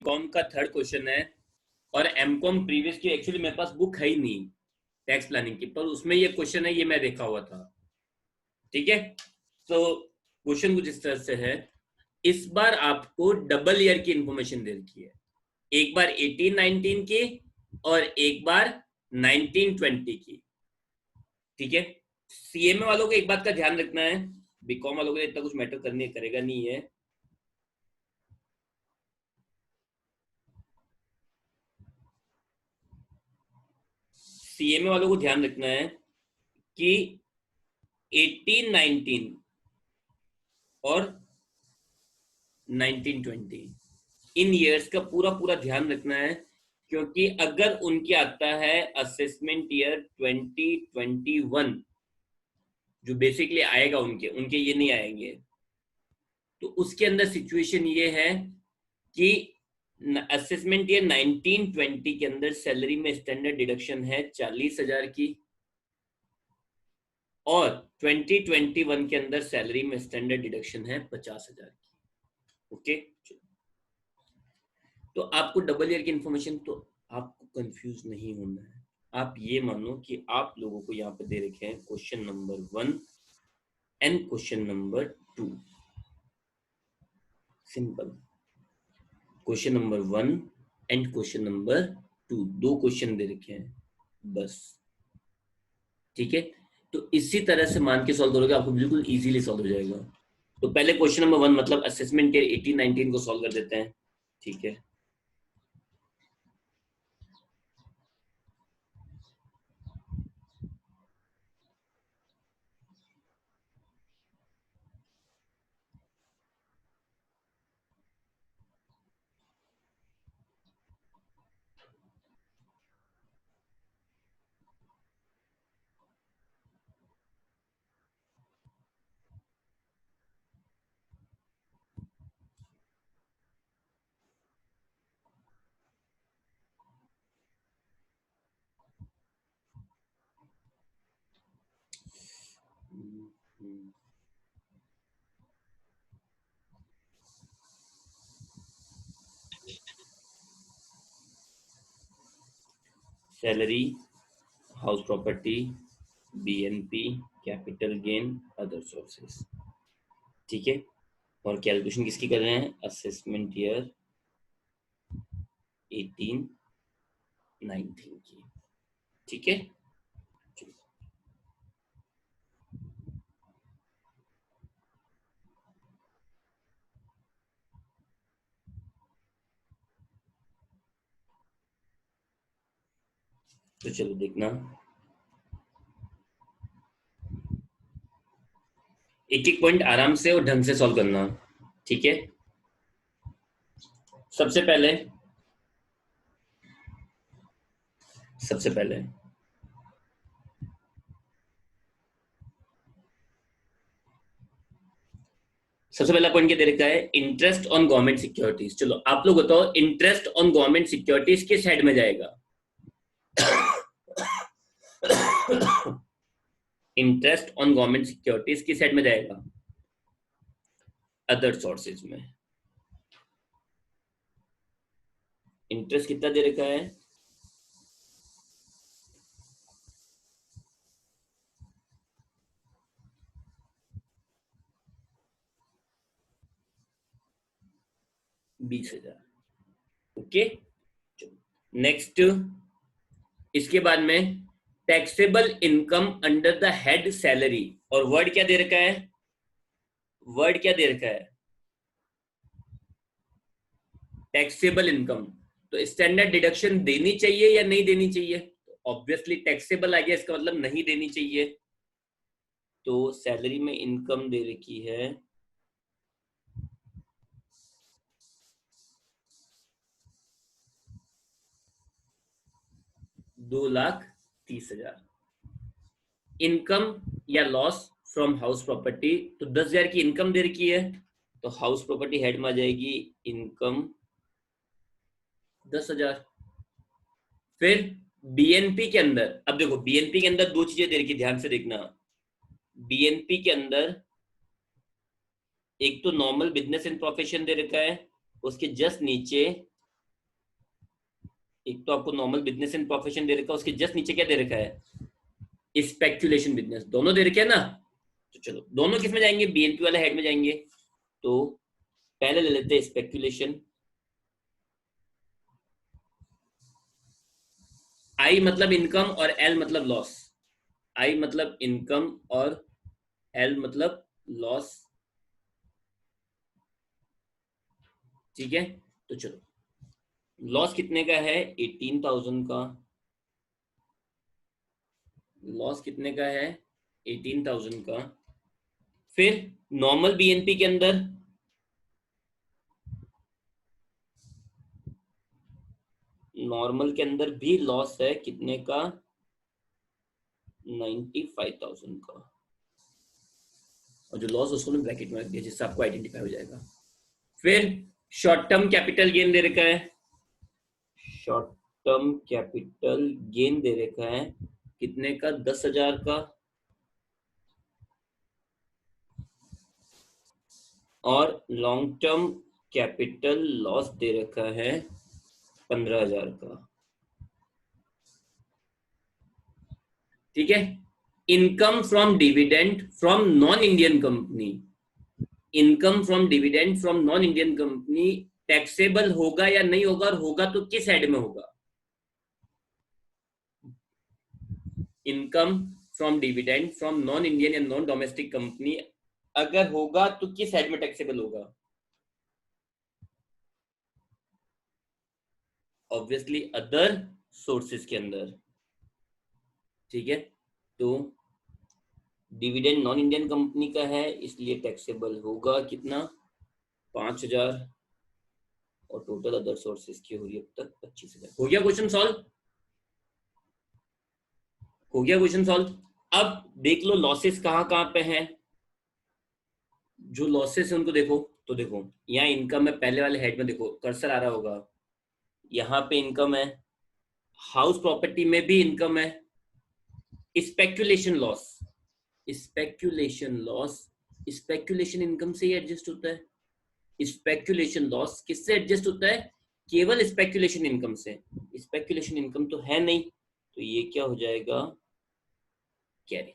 BCom का third question है और एमकॉम प्रीवियस की एक्चुअली मेरे पास बुक है ही नहीं टैक्स प्लानिंग की, पर उसमें ये क्वेश्चन है, ये मैं देखा हुआ था। ठीक है, तो क्वेश्चन कुछ इस तरह से है, इस बार आपको डबल ईयर की इंफॉर्मेशन दे रखी है, एक बार 18-19 की और एक बार 19-20 की। ठीक है, सीएमए वालों को एक बात का ध्यान रखना है, बीकॉम वालों को इतना कुछ मैटर करने करेगा नहीं है। सीएमए वालों को ध्यान रखना है कि 18-19 और 19-20 इन ईयर्स का पूरा पूरा ध्यान रखना है, क्योंकि अगर उनके आता है असेसमेंट ईयर 2021 जो बेसिकली आएगा, उनके उनके ये नहीं आएंगे, तो उसके अंदर सिचुएशन ये है कि असेसमेंट ईयर 19-20 के अंदर सैलरी में स्टैंडर्ड डिडक्शन है 40,000 की, और 2021 के अंदर सैलरी में स्टैंडर्ड डिडक्शन है 50,000 की। ओके, तो आपको डबल ईयर की इंफॉर्मेशन, तो आपको कंफ्यूज नहीं होना है। आप ये मानो कि आप लोगों को यहाँ पे दे रखे हैं question number 1 and question number 2, simple. Question number 1 and question number 2, दो क्वेश्चन दे रखे हैं बस। ठीक है, तो इसी तरह से मान के सॉल्व करोगे, आपको बिल्कुल इजीली सॉल्व हो जाएगा। तो पहले क्वेश्चन नंबर 1 मतलब असेसमेंट ईयर 18-19 को सॉल्व कर देते हैं। ठीक है, salary, house property, BNP, capital gain, other sources. ठीक है, और कैलकुलेशन किसकी कर रहे हैं, असेसमेंट ईयर 18-19 की। ठीक है, तो चलो देखना, एक एक पॉइंट आराम से और ढंग से सॉल्व करना। ठीक है, सबसे पहले सबसे पहले सबसे पहला पॉइंट क्या दे रखा है, इंटरेस्ट ऑन गवर्नमेंट सिक्योरिटीज। चलो आप लोग बताओ, इंटरेस्ट ऑन गवर्नमेंट सिक्योरिटीज किस हेड में जाएगा? इंटरेस्ट ऑन गवर्नमेंट सिक्योरिटीज किस हेड में जाएगा? अदर सोर्सेज में। इंटरेस्ट कितना दे रखा है? ₹20,000। ओके, नेक्स्ट, इसके बाद में taxable income under the head salary, और वर्ड क्या दे रखा है? वर्ड क्या दे रखा है? Taxable income. तो स्टैंडर्ड डिडक्शन देनी चाहिए या नहीं देनी चाहिए? ऑब्वियसली टैक्सेबल आ गया, इसका मतलब नहीं देनी चाहिए। तो सैलरी में इनकम दे रखी है 2,30,000। इनकम या लॉस फ्रॉम हाउस प्रॉपर्टी, तो 10,000 की इनकम दे रखी है, तो हाउस प्रॉपर्टी हेड में आ जाएगी इनकम 10,000। फिर बीएनपी के अंदर, अब देखो बीएनपी के अंदर दो चीजें दे रखी, ध्यान से देखना। बीएनपी के अंदर एक तो नॉर्मल बिजनेस एंड प्रोफेशन दे रखा है, उसके जस्ट नीचे एक तो आपको नॉर्मल बिजनेस एंड प्रोफेशन दे रखा है, उसके जस्ट नीचे क्या दे रखा है, स्पेक्यूलेशन बिजनेस, दोनों दे रखे है ना। तो चलो दोनों किस में जाएंगे, बीएनपी वाले हेड में जाएंगे। तो पहले ले लेते हैं स्पेक्यूलेशन। आई मतलब इनकम और एल मतलब लॉस। आई मतलब इनकम और एल मतलब लॉस। ठीक है, तो चलो लॉस कितने का है, 18,000 का। लॉस कितने का है, 18,000 का। फिर नॉर्मल बीएनपी के अंदर नॉर्मल के अंदर भी लॉस है कितने का, 95,000 का। और जो लॉस उसको ब्रैकेट में रख दिया जिससे आपको आइडेंटिफाई हो जाएगा। फिर शॉर्ट टर्म कैपिटल गेन दे रखा है, शॉर्ट टर्म कैपिटल गेन दे रखा है कितने का, 10,000 का। और लॉन्ग टर्म कैपिटल लॉस दे रखा है 15,000 का। ठीक है, income from dividend from non Indian company, income from dividend from non Indian company taxable होगा या नहीं होगा, और होगा तो किस हेड में होगा। Income from dividend from non Indian या नॉन डोमेस्टिक कंपनी अगर होगा तो किस हेड में टैक्सेबल होगा, ऑब्वियसली अदर सोर्सेस के अंदर। ठीक है, तो डिविडेंड नॉन इंडियन कंपनी का है इसलिए टैक्सेबल होगा कितना, 5,000। और टोटल अदर सोर्सेस की हुई अब तक 25,000। हो गया क्वेश्चन सॉल्व, हो गया क्वेश्चन सॉल्व। अब देख लो लॉसेस कहां कहां पे हैं। जो लॉसेस है उनको देखो, तो देखो यहाँ इनकम है, पहले वाले हेड में देखो कर्सर आ रहा होगा, यहाँ पे इनकम है, हाउस प्रॉपर्टी में भी इनकम है। Speculation loss, speculation loss, speculation income से ही एडजस्ट होता है। स्पेक्यूलेशन लॉस किससे एडजस्ट होता है, केवल स्पेक्यूलेशन इनकम से। स्पेक्यूलेशन इनकम तो है नहीं, तो ये क्या हो जाएगा, कैरी,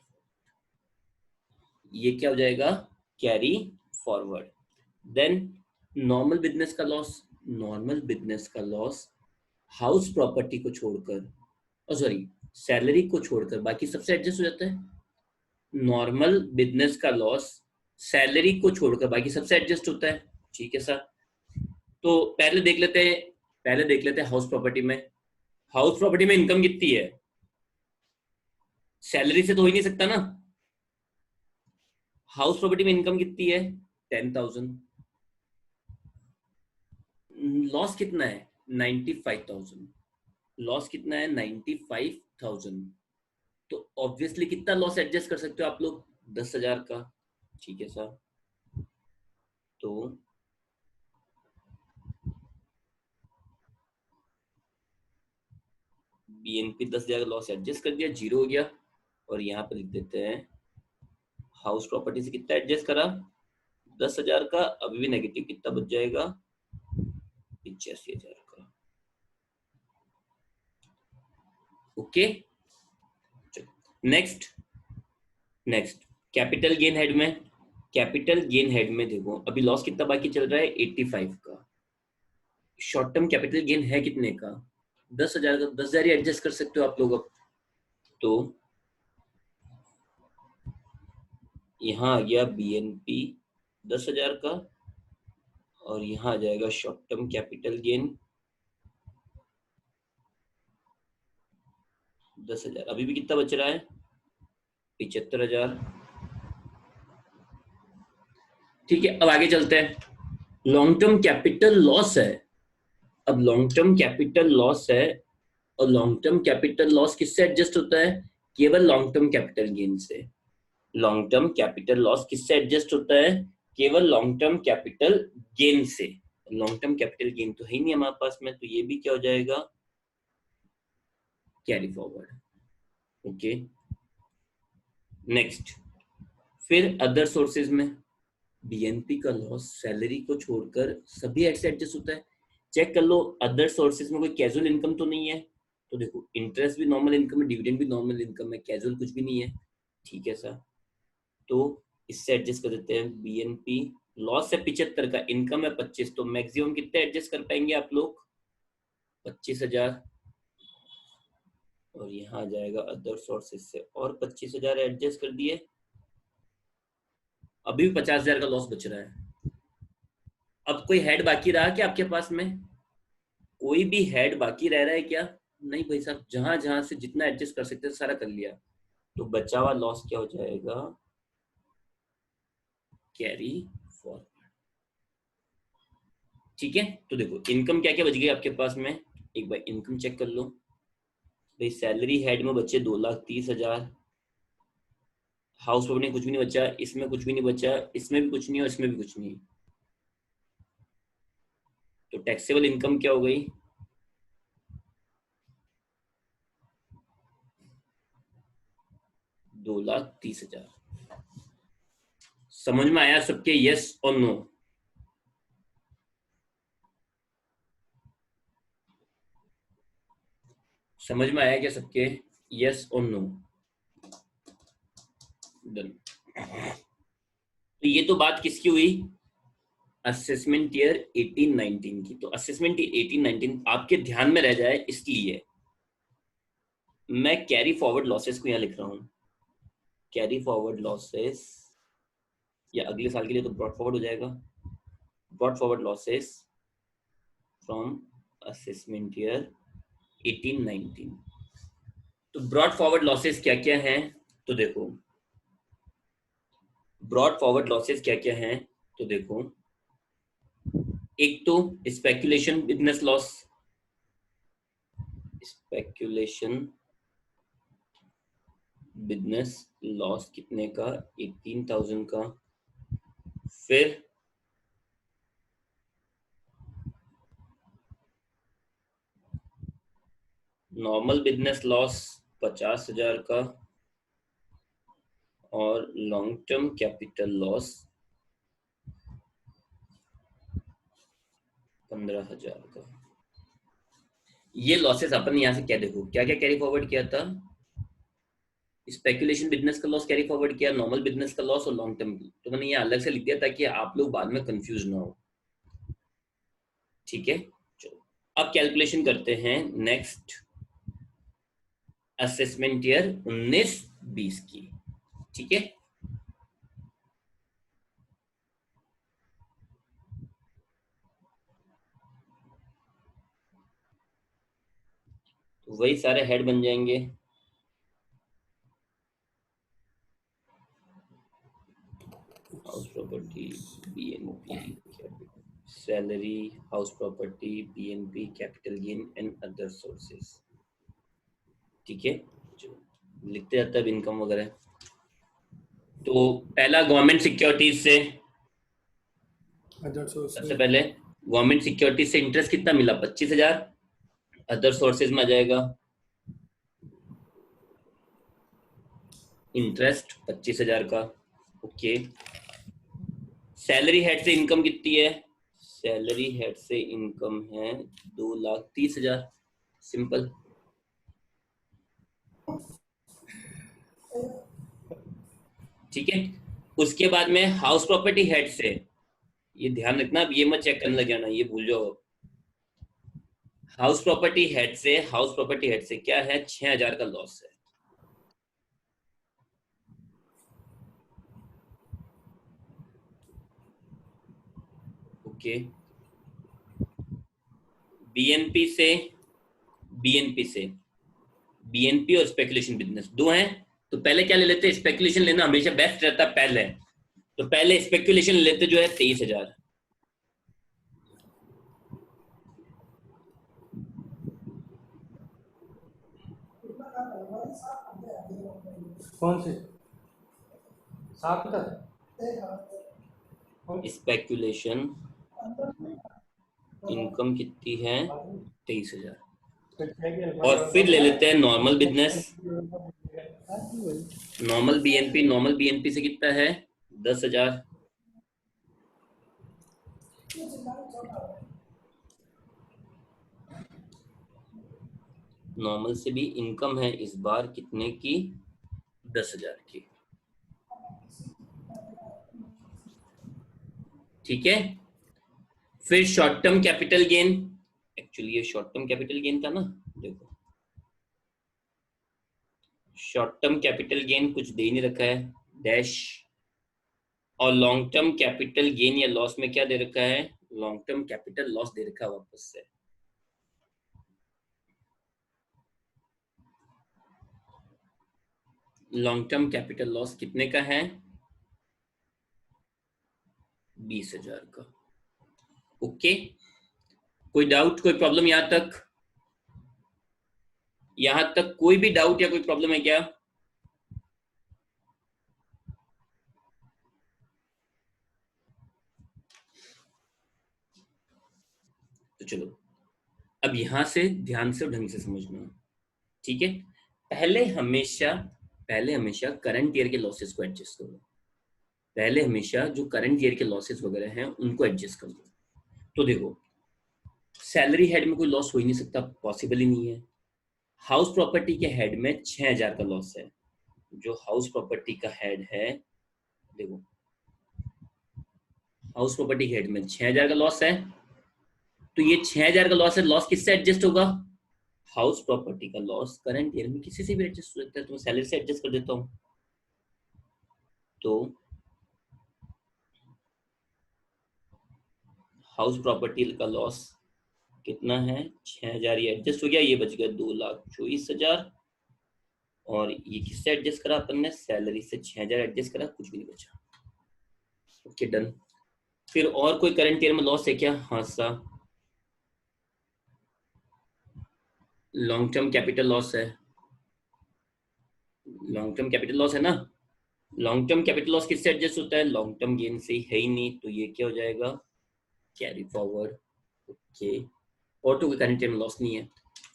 ये क्या हो जाएगा, carry forward. Then normal business का लॉस, नॉर्मल बिजनेस का लॉस हाउस प्रॉपर्टी को छोड़कर, सॉरी सैलरी को छोड़कर बाकी सबसे एडजस्ट हो जाता है। नॉर्मल बिजनेस का लॉस सैलरी को छोड़कर बाकी सबसे एडजस्ट होता है। ठीक है सर, तो पहले देख लेते हैं, पहले देख लेते हैं हाउस प्रॉपर्टी में। हाउस प्रॉपर्टी में इनकम कितनी है, सैलरी से तो हो ही नहीं सकता ना। हाउस प्रॉपर्टी में इनकम कितनी है, 10,000। लॉस कितना है, 95,000। लॉस कितना है, 95,000। तो ऑब्वियसली कितना लॉस एडजस्ट कर सकते हो आप लोग, 10,000 का। ठीक है सर, तो बीएनपी 10,000 लॉस एडजस्ट कर दिया, जीरो हो गया। और यहाँ पे लिख देते हैं हाउस प्रॉपर्टी से कितना एडजस्ट करा, 10,000 का। अभी भी नेगेटिव कितना बच जाएगा, 85,000 का। Okay, next, next capital gain head में, कैपिटल गेन हेड में देखो अभी लॉस कितना बाकी चल रहा है, 85 का। शॉर्ट टर्म कैपिटल गेन है कितने का, 10,000 का। 10,000 ही एडजस्ट कर सकते हो आप लोग अब। तो यहाँ आ गया बीएनपी 10,000 का, और यहाँ आ जाएगा शॉर्ट टर्म कैपिटल गेन 10,000। अभी भी कितना बच रहा है, 75,000। ठीक है, अब आगे चलते हैं। लॉन्ग टर्म कैपिटल लॉस है, अब लॉन्ग टर्म कैपिटल लॉस है, और लॉन्ग टर्म कैपिटल लॉस किससे एडजस्ट होता है, केवल लॉन्ग टर्म कैपिटल गेन से। लॉन्ग टर्म कैपिटल लॉस किससे एडजस्ट होता है, केवल लॉन्ग टर्म कैपिटल गेन से। लॉन्ग टर्म कैपिटल गेन तो है ही नहीं हमारे पास में, तो ये भी क्या हो जाएगा, कैरी फॉरवर्ड। Okay, next. फिर अदर सोर्सेज में बीएनपी का लॉस सैलरी को छोड़कर सभी हेड से एडजस्ट होता है। चेक कर लो अदर सोर्सेज में कोई कैजुअल इनकम तो नहीं है। तो देखो इंटरेस्ट भी नॉर्मल इनकम है, डिविडेंड भी नॉर्मल इनकम है, कैजुअल कुछ भी नहीं है। ठीक है सर, तो इससे एडजस्ट कर देते हैं। बीएनपी लॉस है 75 का, इनकम है 25, तो मैक्सिमम कितने एडजस्ट कर पाएंगे आप लोग? 25,000। और यहाँ आ जाएगा अदर सोर्सेज से और 25,000 एडजस्ट कर दिए, अभी भी 50,000 का लॉस बच रहा है। अब कोई हेड बाकी रहा क्या आपके पास में? कोई भी हेड बाकी रह रहा है क्या? नहीं भाई साहब, जहां जहां से जितना एडजस्ट कर सकते थे सारा कर लिया। तो बचा हुआ लॉस क्या हो जाएगा? Carry forward. ठीक है, तो देखो इनकम क्या क्या बच गई आपके पास में, एक बार इनकम चेक कर लो भाई। सैलरी हेड में बचे 2,30,000, हाउस होल्ड में कुछ भी नहीं बचा, इसमें कुछ भी नहीं बचा, इसमें भी कुछ नहीं और इसमें भी कुछ नहीं। तो टैक्सेबल इनकम क्या हो गई? 2,30,000। समझ में आया सबके? यस और नो? समझ में आया क्या सबके? यस और नो? डन। तो ये तो बात किसकी हुई? असेसमेंट ईयर 18-19 की। तो असेसमेंट ईयर 18-19 आपके ध्यान में रह जाए इसलिए मैं कैरी फॉरवर्ड लॉसेस को यहां लिख रहा हूं। कैरी फॉरवर्ड लॉसेस, या अगले साल के लिए तो ब्रॉड फॉरवर्ड हो जाएगा। Brought forward losses from assessment year 18-19। तो ब्रॉड फॉरवर्ड लॉसेस क्या क्या हैं? तो देखो ब्रॉड फॉरवर्ड लॉसेस क्या क्या हैं, तो देखो एक तो speculation business loss. Speculation business loss कितने का? 18,000 का। फिर नॉर्मल बिजनेस लॉस 50,000 का। और लॉन्ग टर्म कैपिटल लॉस 15,000 का। ये लॉसेस अपन यहां से क्या, देखो क्या क्या कैरी फॉरवर्ड किया था? स्पेकुलेशन बिजनेस का लॉस कैरी फॉरवर्ड किया, नॉर्मल बिजनेस का लॉस और लॉन्ग टर्म। तो मैंने ये अलग से लिख दिया ताकि आप लोग बाद में कंफ्यूज ना हो। ठीक है, चलो अब कैलकुलेशन करते हैं नेक्स्ट असेसमेंट ईयर 19-20 की। ठीक है, तो वही सारे हेड बन जाएंगे। House property, BNP, salary, house property, BNP, capital gain and other sources. ठीक है, चलो लिखते जाता है इनकम वगैरह। तो पहला गवर्नमेंट सिक्योरिटीज से, सबसे पहले गवर्नमेंट सिक्योरिटीज से इंटरेस्ट कितना मिला? 25,000। अदर सोर्सेज में आ जाएगा इंटरेस्ट 25,000 का। ओके, सैलरी हेड से इनकम कितनी है? सैलरी हेड से इनकम है 2,30,000। सिंपल। ठीक है, उसके बाद में हाउस प्रॉपर्टी हेड से, ये ध्यान रखना, अब ये मत चेक करने लग जाना, ये भूल जाओ। हाउस प्रॉपर्टी हेड से, हाउस प्रॉपर्टी हेड से क्या है? 6,000 का लॉस है। ओके, बीएनपी से, बीएनपी से, बीएनपी और स्पेकुलेशन बिजनेस दो हैं। तो पहले क्या ले लेते हैं? स्पेकुलेशन लेना हमेशा बेस्ट रहता है पहले। तो पहले स्पेकुलेशन लेते जो है 23,000। कौन से सात का? स्पेकुलेशन इनकम कितनी है? 23,000। और फिर ले लेते हैं normal business, normal BNP. Normal BNP से कितना है? 10,000। नॉर्मल से भी इनकम है इस बार कितने की, 10,000 की। ठीक है, फिर short term capital gain, actually ये शॉर्ट टर्म कैपिटल गेन था ना, देखो शॉर्ट टर्म कैपिटल गेन कुछ दे नहीं रखा है, डैश, और लॉन्ग टर्म कैपिटल गेन या लॉस में क्या दे रखा है, लॉन्ग टर्म कैपिटल लॉस दे रखा है वापस से। लॉन्ग टर्म कैपिटल लॉस कितने का है, 20,000 का। ओके, कोई डाउट, कोई प्रॉब्लम यहां तक, यहां तक कोई भी डाउट या कोई प्रॉब्लम है क्या? तो चलो अब यहां से ध्यान से और ढंग से समझना, ठीक है। पहले हमेशा करंट ईयर के लॉसेस को एडजस्ट करो, पहले हमेशा जो करंट ईयर के लॉसेस वगैरह हैं उनको एडजस्ट कर दो। तो देखो सैलरी हेड में कोई लॉस हो ही नहीं सकता, पॉसिबल ही नहीं है। हाउस प्रॉपर्टी के हेड में 6,000 का लॉस है, जो हाउस प्रॉपर्टी का हेड है, देखो हाउस प्रॉपर्टी के हेड में 6,000 का लॉस है, तो ये 6,000 का लॉस है, लॉस किससे एडजस्ट होगा, हाउस प्रॉपर्टी का लॉस करंट ईयर में किसी से भी एडजस्ट हो सकता है, तो मैं सैलरी से एडजस्ट कर देता हूं। तो हाउस प्रॉपर्टी का लॉस कितना है, 6,000, ये एडजस्ट हो गया, ये बच गया 2,24,000, और ये किससे एडजस्ट करा अपन ने, सैलरी से 6,000 एडजस्ट करा, कुछ भी नहीं बचा। Okay done. फिर और कोई करंट ईयर में लॉस है क्या, हाँ सा, लॉन्ग टर्म कैपिटल लॉस है, लॉन्ग टर्म कैपिटल लॉस है ना, लॉन्ग टर्म कैपिटल लॉस किससे एडजस्ट होता है, लॉन्ग टर्म गेन से, है ही नहीं, तो ये क्या हो जाएगा, कैरी फॉरवर्ड। ओके, और तो कोई करंट ईयर में लॉस नहीं है।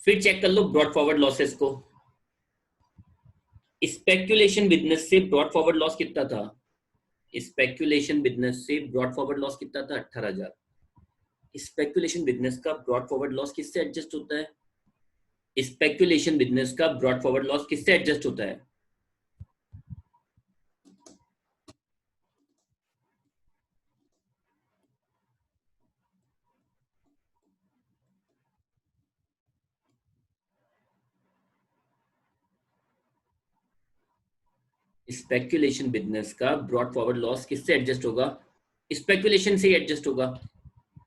फिर चेक कर लो ब्रॉड फॉरवर्ड लॉसेस को, स्पेक्यूलेशन बिजनेस से ब्रॉड फॉरवर्ड लॉस कितना था, स्पेक्यूलेशन बिजनेस से ब्रॉड फॉरवर्ड लॉस कितना था, 18,000। स्पेक्यूलेशन बिजनेस का ब्रॉड फॉरवर्ड लॉस किससे एडजस्ट होता है, स्पेक्यूलेशन बिजनेस का ब्रॉड फॉरवर्ड लॉस किससे एडजस्ट होता है, स्पेक्यूलेशन बिजनेस का ब्रॉड फॉरवर्ड लॉस किससे एडजस्ट होगा, स्पेक्यूलेशन से ही एडजस्ट होगा,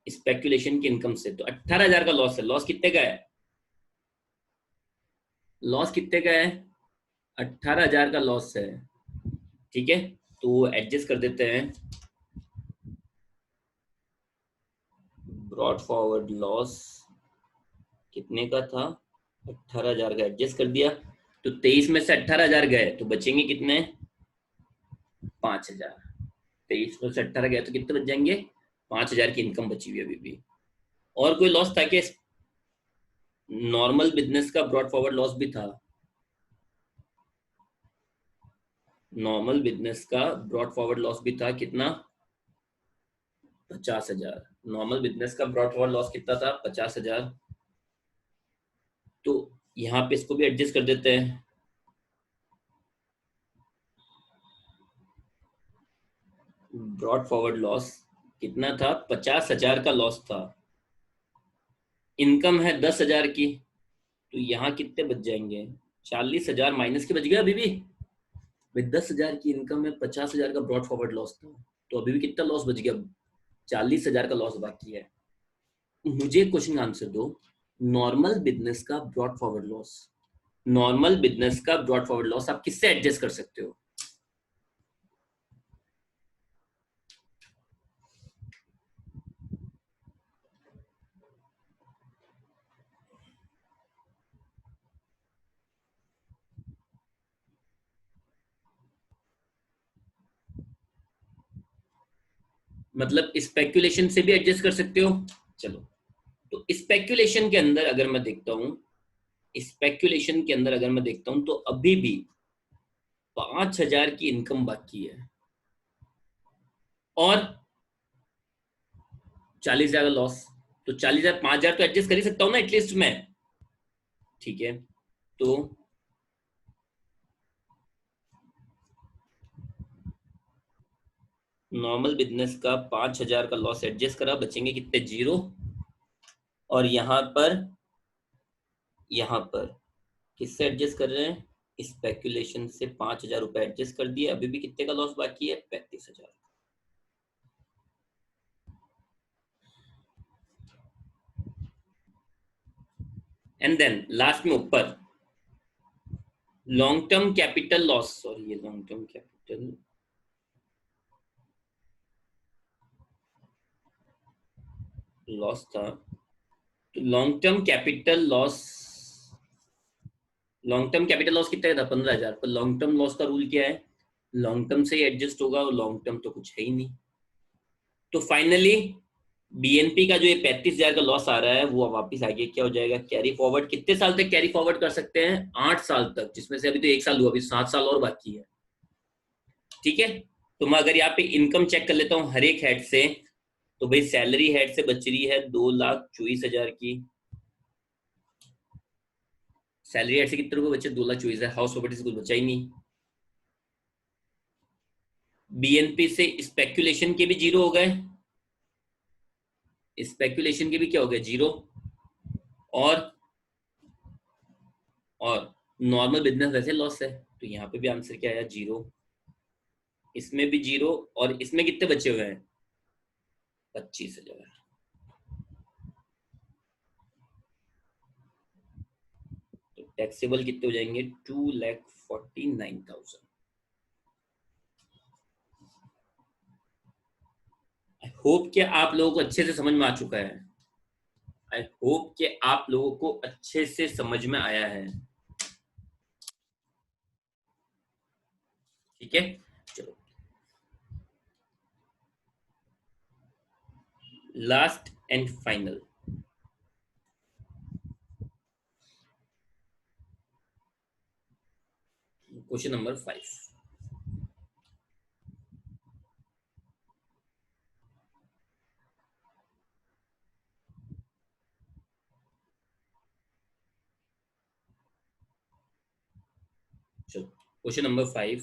स्पेक्यूलेशन की इनकम से। तो 18,000 का लॉस है, लॉस कितने का है, लॉस कितने का है, 18,000 का लॉस है, ठीक है। तो एडजस्ट कर देते हैं, ब्रॉड फॉरवर्ड लॉस कितने का था, 18,000 का, एडजस्ट कर दिया, तो 23 में से 18,000 गए तो बचेंगे कितने, 5,000। 23 में से 18 गए तो कितने बच जाएंगे, 5,000 की इनकम बची हुई अभी भी। और कोई लॉस था क्या, नॉर्मल बिजनेस का ब्रॉड फॉरवर्ड लॉस भी था, नॉर्मल बिजनेस का ब्रॉड फॉरवर्ड लॉस भी था, कितना, 50,000। नॉर्मल बिजनेस का ब्रॉड फॉरवर्ड लॉस कितना था, 50,000। तो यहाँ पे इसको भी एडजस्ट कर देते हैं, ब्रॉड फॉरवर्ड लॉस कितना था, 50,000 का लॉस था, इनकम है 10,000 की, तो यहाँ कितने बच जाएंगे, 40,000 माइनस के बच गए अभी भी, भाई 10,000 की इनकम में 50,000 का ब्रॉड फॉरवर्ड लॉस था, तो अभी भी कितना लॉस बच गया, 40,000 का लॉस बाकी है। मुझे क्वेश्चन का आंसर दो, नॉर्मल बिजनेस का brought forward loss, normal business का ब्रॉड फॉरवर्ड लॉस आप किससे एडजस्ट कर सकते हो, मतलब स्पेक्यूलेशन से भी एडजस्ट कर सकते हो। चलो, तो स्पेक्यूलेशन के अंदर अगर मैं देखता हूं, स्पेक्यूलेशन के अंदर अगर मैं देखता हूं तो अभी भी 5,000 की इनकम बाकी है, और 40,000 का लॉस, तो 40,000 5,000 तो एडजस्ट कर ही सकता हूं ना एटलीस्ट मैं, ठीक है। तो नॉर्मल बिजनेस का 5,000 का लॉस एडजस्ट करा, बचेंगे कितने? 0। और यहाँ पर किससे एडजस्ट कर रहे हैं? स्पेकुलेशन से 5,000 रुपए एडजस्ट कर दिए। अभी भी कितने का लॉस बाकी है? 35,000। एंड देन लास्ट में ऊपर long term capital loss, sorry ये लॉन्ग टर्म कैपिटल लॉस था। तो लॉन्ग टर्म कैपिटल लॉस कितना था? 15,000। पर लॉन्ग टर्म लॉस का रूल क्या है? लॉन्ग टर्म से ही एडजस्ट होगा, और लॉन्ग टर्म तो कुछ है ही नहीं। तो फाइनली बीएनपी का जो ये 35,000 का लॉस आ रहा है वो वापस आगे क्या हो जाएगा? Carry forward. कितने साल तक कैरी फॉरवर्ड कर सकते हैं? 8 साल तक, जिसमें से अभी तो 1 साल हुआ, अभी 7 साल और बाकी है। ठीक है। तो मैं अगर यहाँ पे इनकम चेक कर लेता हूँ हर एक हेड से, तो भाई सैलरी हेड से बच रही है 2,24,000 की। सैलरी हेड से कितने रुपए बचे? 2,24,000। हाउस प्रॉपर्टी से कुछ बचा ही नहीं। बीएनपी से स्पेक्यूलेशन के भी 0 हो गए, स्पेक्यूलेशन के भी क्या हो गए? 0। और नॉर्मल बिजनेस वैसे लॉस है, तो यहाँ पे भी आंसर क्या आया? 0। इसमें भी 0, और इसमें कितने बचे हुए हैं? 25,000। तो टैक्सेबल कितने हो जाएंगे? 2,49,000। आई होप कि आप लोगों को अच्छे से समझ में आ चुका है। आई होप कि आप लोगों को अच्छे से समझ में आया है। ठीक है, चलो last and final question number 5। चलो क्वेश्चन नंबर 5।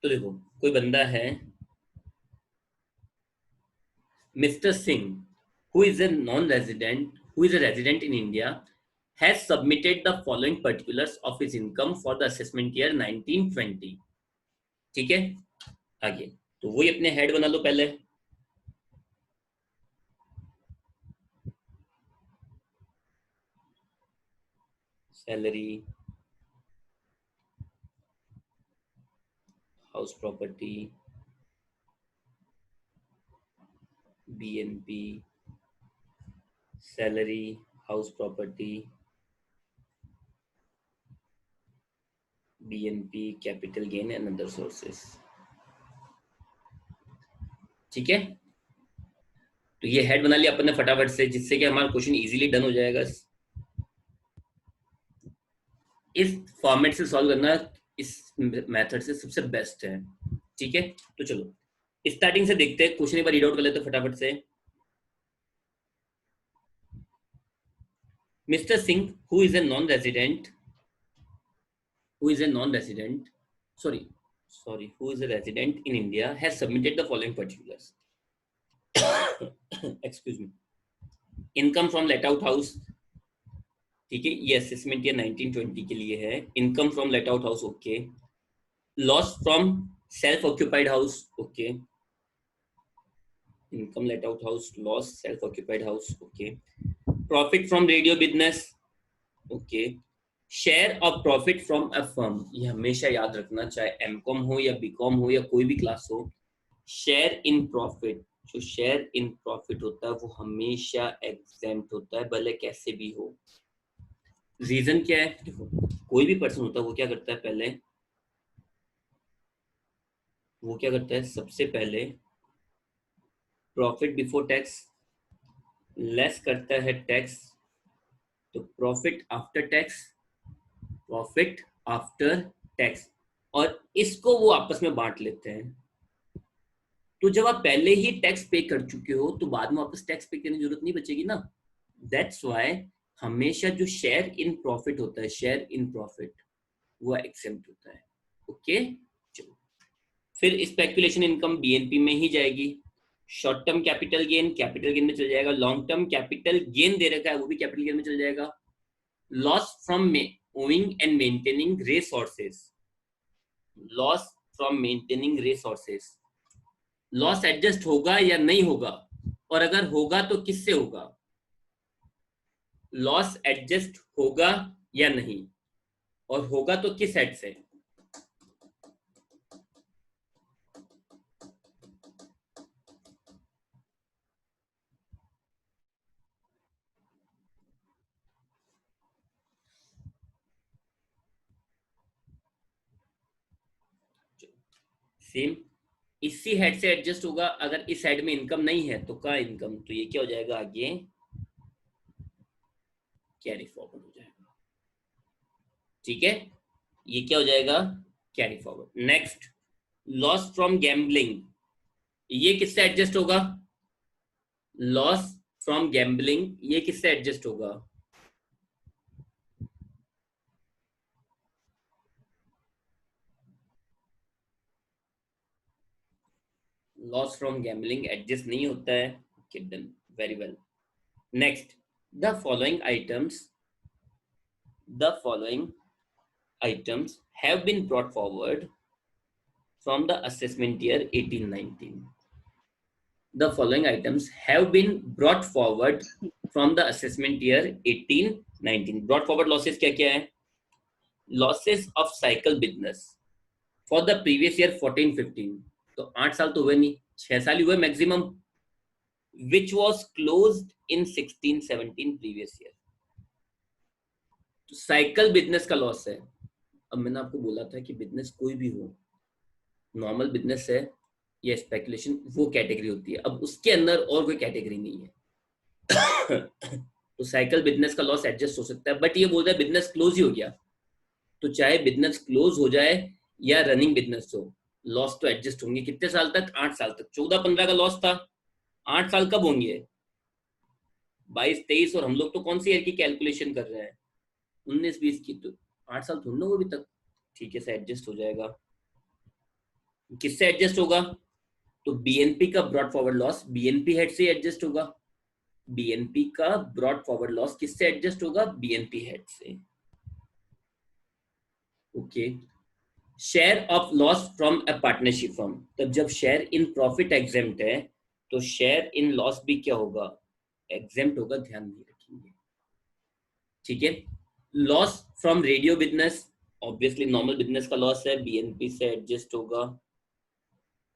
तो देखो, कोई बंदा है Mr. Singh, who is a non-resident, who is a resident in India, has submitted the following particulars of his income for the assessment year 1920. ठीक है, आगे तो वही अपने हेड बना लो पहले। Salary, house property, BNP, salary, house property, BNP, capital gain and other sources. ठीक है, तो ये हेड बना लिया अपन ने फटाफट से, जिससे कि हमारा क्वेश्चन इजीली डन हो जाएगा। इस फॉर्मेट से सॉल्व करना इस मेथड से सबसे बेस्ट है। ठीक है, तो चलो स्टार्टिंग से देखते हैं, क्वेश्चन एक बार रीड आउट कर लेते हैं फटाफट से। Mister Singh who is a non resident, who is a non-resident, who is a resident in India has submitted the following particulars. Excuse me. Income from let out house, ठीक है, ये assessment ये 1920 के लिए है। Income from let out house, okay. Loss from self occupied house, okay. Income let out house, loss self occupied house, okay. Profit from radio business, okay. Share of profit from a firm, ये हमेशा याद रखना, चाहे MCom हो या BCom हो या कोई भी क्लास हो, शेयर इन प्रॉफिट, जो शेयर इन प्रॉफिट होता है वो हमेशा एग्जेम्प्ट होता है, भले कैसे भी हो। रीजन क्या है? देखो, कोई भी पर्सन होता है वो क्या करता है? सबसे पहले प्रॉफिट बिफोर टैक्स लेस करता है टैक्स, तो profit after tax, profit after tax, और इसको वो आपस में बांट लेते हैं। तो जब आप पहले ही टैक्स पे कर चुके हो तो बाद में वापस टैक्स पे करने की जरूरत नहीं बचेगी ना. दैट्स वाई हमेशा जो शेयर इन प्रॉफिट होता है, शेयर इन प्रॉफिट, वो एक्सेप्ट होता है. ओके. चलो, फिर स्पेकुलेशन इनकम बीएनपी में ही जाएगी. शॉर्ट टर्म कैपिटल गेन में चल जाएगा. लॉन्ग टर्म कैपिटल गेन दे रखा है, वो भी कैपिटल गेन में चल जाएगा. Loss from owing and maintaining resources, loss from maintaining resources, loss adjust होगा या नहीं होगा, और अगर होगा तो किससे होगा. लॉस एडजस्ट होगा या नहीं, और होगा तो किस हेड से. सेम इसी हेड से एडजस्ट होगा. अगर इस हेड में इनकम नहीं है तो का इनकम, तो ये क्या हो जाएगा आगे, कैरी फॉरवर्ड हो जाएगा. ठीक है, ये क्या हो जाएगा, carry forward. Next, loss from gambling, ये किससे एडजस्ट होगा. लॉस फ्रॉम गैम्बलिंग ये किससे एडजस्ट होगा. लॉस फ्रॉम गैम्बलिंग एडजस्ट नहीं होता है. Done, very well. Next, the following items, the following items have been brought forward from the assessment year 1819. The following items have been brought forward from the assessment year 1819. Brought forward losses क्या क्या है. Losses of cycle business for the previous year 14-15, तो 8 साल तो हुए नहीं, 6 साल ही हुए maximum, which was closed in 16-17 previous year. तो साइकिल बिजनेस का लॉस है. अब मैंने आपको बोला था कि बिजनेस कोई भी हो, नॉर्मल बिजनेस है या स्पेकुलेशन, वो कैटेगरी होती है. अब उसके अंदर और कोई कैटेगरी नहीं है. तो साइकिल बिजनेस का लॉस एडजस्ट हो सकता है, बट ये बोल रहा है बिजनेस क्लोज ही हो गया, तो चाहे बिजनेस क्लोज हो जाए या रनिंग बिजनेस हो, लॉस तो एडजस्ट होंगे. कितने साल तक, 8 साल तक. 14-15 का लॉस था, 8 साल कब होंगे, 22-23. और हम लोग तो कौन सी ईयर की कैलकुलेशन कर रहे हैं, 19-20 की. तो 8 साल थोड़ा ना अभी तक. ठीक है, से एडजस्ट हो जाएगा. किससे एडजस्ट होगा, तो बीएनपी का brought forward loss BNP head से एडजस्ट होगा. बीएनपी का ब्रॉड फॉरवर्ड लॉस किससे एडजस्ट होगा, बीएनपी हेड से. Okay. Share of loss from a partnership firm, तब जब शेयर इन प्रॉफिट एग्जेम्प्ट है तो शेयर इन लॉस भी क्या होगा, एग्जेम्प्ट होगा. ध्यान नहीं रखेंगे. ठीक है. Loss from radio business, obviously normal business का लॉस है, बीएनपी से एडजस्ट होगा.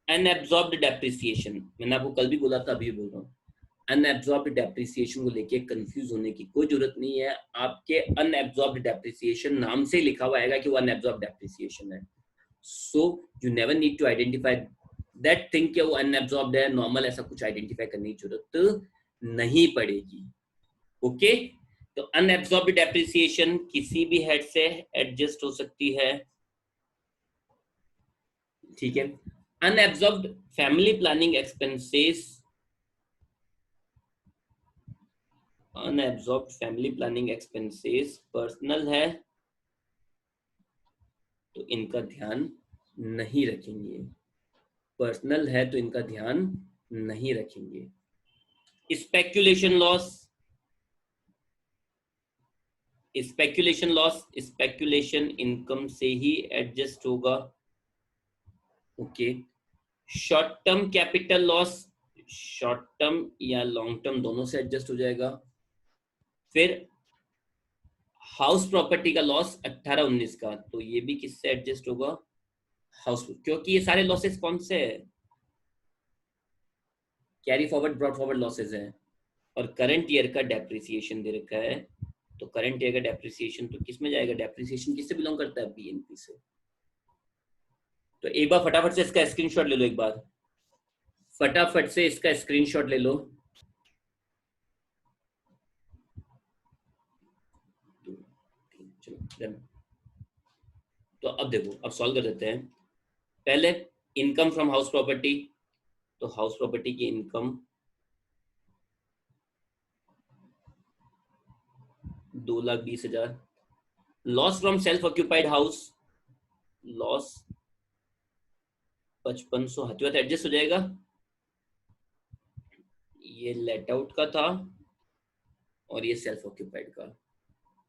अनएब्सॉर्ब्ड डेप्रिसिएशन, मैंने आपको कल भी बोला था, अभी बोल रहा हूँ. अनएब्सॉर्ब्ड डेप्रिसिएशन को लेके कंफ्यूज होने की कोई जरूरत नहीं है. आपके अनएब्सॉर्ब्ड डेप्रिसिएशन नाम से लिखा हुआ आएगा कि वो अनएब्सॉर्ब्ड डेप्रिसिएशन है. So you never need to identify that thing कि वो अनएब्सॉर्ब्ड है, नॉर्मल, ऐसा कुछ आइडेंटिफाई करने की जरूरत नहीं पड़ेगी. ओके. तो अनएब्सॉर्ब्ड डेप्रिसिएशन किसी भी हेड से एडजस्ट हो सकती है. ठीक है. Unabsorbed family planning expenses, unabsorbed family planning expenses personal है तो इनका ध्यान नहीं रखेंगे. पर्सनल है तो इनका ध्यान नहीं रखेंगे. Speculation loss, speculation loss speculation income से ही एडजस्ट होगा. Okay. Short term capital loss, short term या लॉन्ग टर्म दोनों से एडजस्ट हो जाएगा. फिर हाउस प्रॉपर्टी का लॉस 18-19 का, तो ये भी किससे एडजस्ट होगा, हाउस, क्योंकि ये सारे लॉसेस कौन से है, carry forward brought forward losses हैं. और करंट ईयर का डेप्रिसिएशन दे रखा है, तो करंट ईयर का डेप्रिसिएशन तो किस में जाएगा, डेप्रिसिएशन किससे बिलोंग करता है, बीएनपी से. तो एक बार फटाफट से इसका स्क्रीनशॉट ले लो, एक बार फटाफट से इसका स्क्रीनशॉट ले लो. चलो, तो अब देखो, अब सॉल्व कर देते हैं. पहले इनकम फ्रॉम हाउस प्रॉपर्टी, तो हाउस प्रॉपर्टी की income 2,20,000। Loss from self occupied house, loss 5500 हाथ एडजस्ट हो जाएगा। ये लेट आउट का था और ये सेल्फ ऑक्यूपाइड का,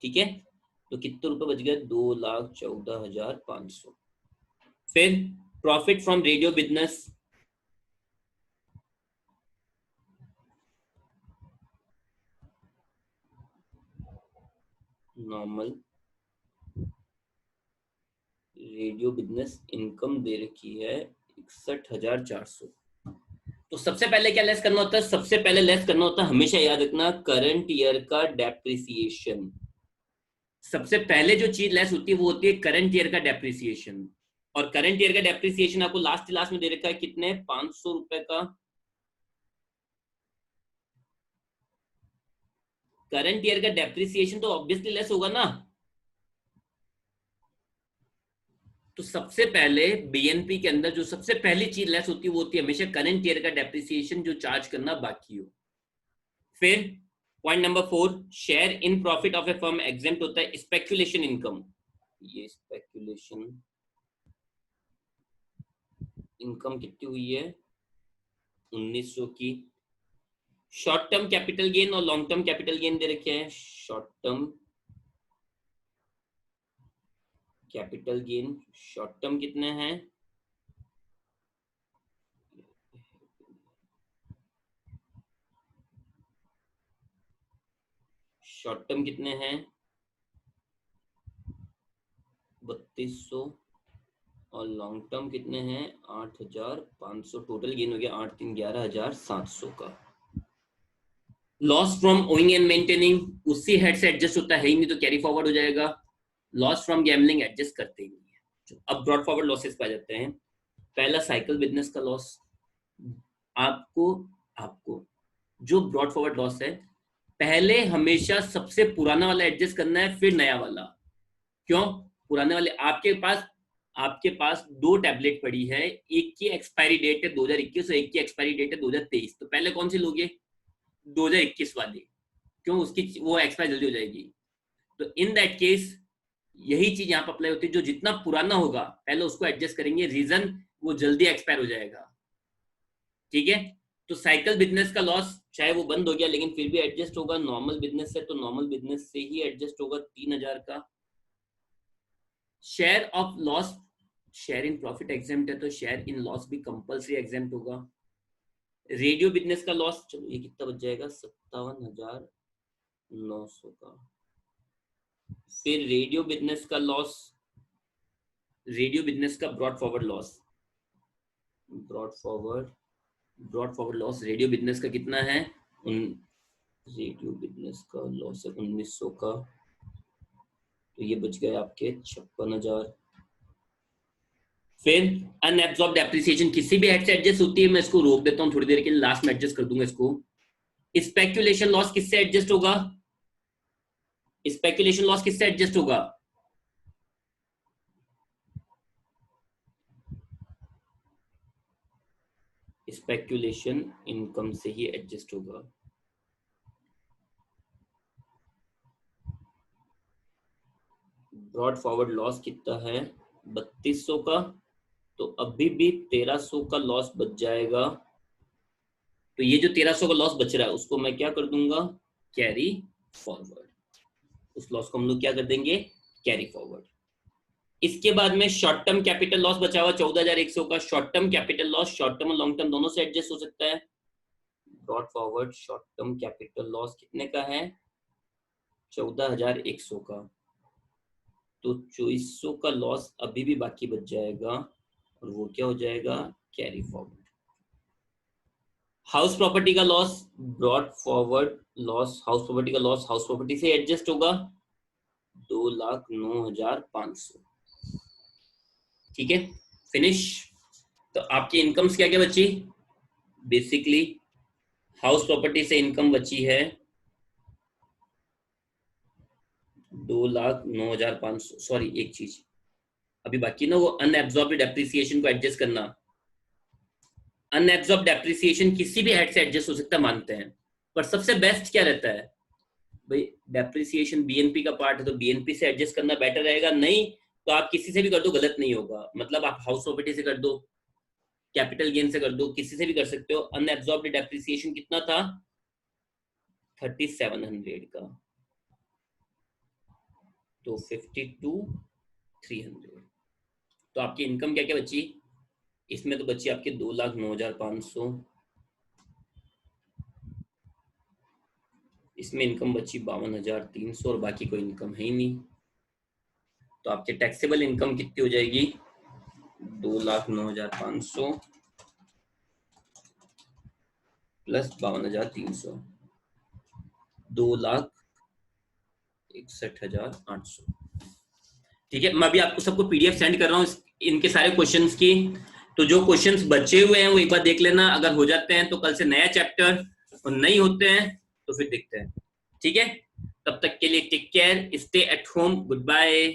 ठीक है। तो कितने रुपए बच गए? 2,14,500। फिर profit from radio business, normal radio business income दे रखी है 61,400। तो सबसे पहले क्या लेस करना होता है? सबसे पहले लेस करना होता है, हमेशा याद रखना, करंट ईयर का डेप्रिसिएशन। सबसे पहले जो चीज लेस होती है वो होती है करंट ईयर का डेप्रिसिएशन। और करंट ईयर का डेप्रिसिएशन आपको लास्ट में दे रखा है कितने? 500 रुपए का। करंट ईयर का डेप्रिसिएशन तो ऑब्वियसली लेस होगा ना। तो सबसे पहले बीएनपी के अंदर जो सबसे पहली चीज लेस होती है वो होती है हमेशा करंट ईयर का डेप्रिसिएशन जो चार्ज करना बाकी हो। फिर point number 4, share in profit of A firm exempt होता है स्पेक्यूलेशन इनकम। ये स्पेक्यूलेशन इनकम कितनी हुई है? 1900 की। शॉर्ट टर्म कैपिटल गेन और लॉन्ग टर्म कैपिटल गेन दे रखे हैं। Short term capital gain, short term कितने हैं? शॉर्ट टर्म कितने हैं? 3200। और लॉन्ग टर्म कितने हैं? 8,500। टोटल गेन हो गया 8 3 11,700 का। Loss from owing and maintaining उसी हेड से एडजस्ट होता है ही नहीं, तो कैरी फॉरवर्ड हो जाएगा। लॉस फ्रॉम गैम्बलिंग एडजस्ट करते ही नहीं है। अब ब्रॉड फॉरवर्ड लॉसेस पे आ जाते हैं। पहला साइकिल बिजनेस का लॉस। आपको आपको जो ब्रॉड फॉरवर्ड लॉस है, पहले हमेशा सबसे पुराना वाला एडजस्ट करना है, फिर नया वाला। क्यों? पुराने वाले आपके पास दो टैबलेट पड़ी है, एक की एक्सपायरी डेट है 2021 और एक की एक्सपायरी डेट है 2023। तो पहले कौन सी लोगे? 2021 वाली। क्यों? उसकी वो एक्सपायर जल्दी हो जाएगी। तो इन दैट केस यही चीज यहाँ पर अप्लाई होती है, जो जितना पुराना होगा पहले उसको एडजस्ट करेंगे, रीजन वो जल्दी एक्सपायर हो जाएगा, ठीक है। तो साइकिल बिजनेस का लॉस चाहे वो बंद हो गया लेकिन फिर भी एडजस्ट होगा। नॉर्मल बिजनेस है तो नॉर्मल बिजनेस से ही एडजस्ट होगा 3,000 का। Share of loss, share in profit exempt है तो शेयर इन लॉस भी कंपल्सरी एग्जेम्प्ट होगा। रेडियो बिजनेस का लॉस, चलो ये कितना बच जाएगा? 57,900 का। फिर रेडियो बिजनेस का लॉस, रेडियो बिजनेस का brought forward loss, brought forward loss radio business का कितना है? रेडियो बिजनेस का लॉस है 1900 का। तो ये बच गए आपके 56,000। फिर अनएब्सॉर्ब डेप्रिसिएशन किसी भी हेड से एडजस्ट होती है। मैं इसको रोक देता हूँ थोड़ी देर के लिए, लास्ट में एडजस्ट कर दूंगा इसको। स्पेक्यूलेशन लॉस किससे एडजस्ट होगा? स्पेक्यूलेशन लॉस किससे एडजस्ट होगा? स्पेक्यूलेशन इनकम से ही एडजस्ट होगा। ब्रॉड फॉरवर्ड लॉस कितना है? 3200 का। तो अभी भी 1300 का लॉस बच जाएगा। तो ये जो 1300 का लॉस बच रहा है उसको मैं क्या कर दूंगा? Carry forward. उस लॉस को हम लोग क्या कर देंगे? Carry forward. इसके बाद में शॉर्ट टर्म कैपिटल लॉस बचा हुआ 14,100 का। Short term capital loss short term और लॉन्ग टर्म दोनों से एडजस्ट हो सकता है। Brought forward short term capital loss कितने का है? 14,100 का। तो 2400 का लॉस अभी भी बाकी बच जाएगा और वो क्या हो जाएगा? Carry forward. हाउस प्रॉपर्टी का loss, brought forward loss, house property का लॉस हाउस प्रॉपर्टी से एडजस्ट होगा 2,09,500, ठीक है। फिनिश। तो आपकी इनकम्स क्या क्या बची? बेसिकली हाउस प्रॉपर्टी से इनकम बची है 2,09,500। सॉरी एक चीज अभी बाकी ना, वो अनएब्सॉर्ब्ड डेप्रिसिएशन को एडजस्ट करना। अनएब्सॉर्ब डेप्रिसिएशन किसी भी हेड से एडजस्ट हो सकता है, मानते हैं, पर सबसे बेस्ट क्या रहता है भाई, डेप्रिसिएशन बीएनपी का पार्ट है तो बीएनपी से एडजस्ट करना बेटर रहेगा, नहीं तो आप किसी से भी कर दो गलत नहीं होगा, मतलब आप हाउस प्रॉपर्टी से कर दो, कैपिटल गेन से कर दो, किसी से भी कर सकते हो। अनएब्सॉर्ब्ड डेप्रिसिएशन कितना था 3700 का, तो 52,300, तो आपकी इनकम क्या क्या बची इसमें, तो बची आपके 2,09,500, इसमें इनकम बची 52,300 और बाकी कोई इनकम है ही नहीं, तो आपके टैक्सेबल इनकम कितनी हो जाएगी 2,09,500 प्लस 52,300, 2,61,800। ठीक है, मैं अभी आपको सबको पीडीएफ सेंड कर रहा हूँ इनके सारे क्वेश्चंस की, तो जो क्वेश्चंस बचे हुए हैं वो एक बार देख लेना, अगर हो जाते हैं तो कल से नया चैप्टर, और नहीं होते हैं तो फिर देखते हैं। ठीक है, तब तक के लिए take care, stay at home, good bye.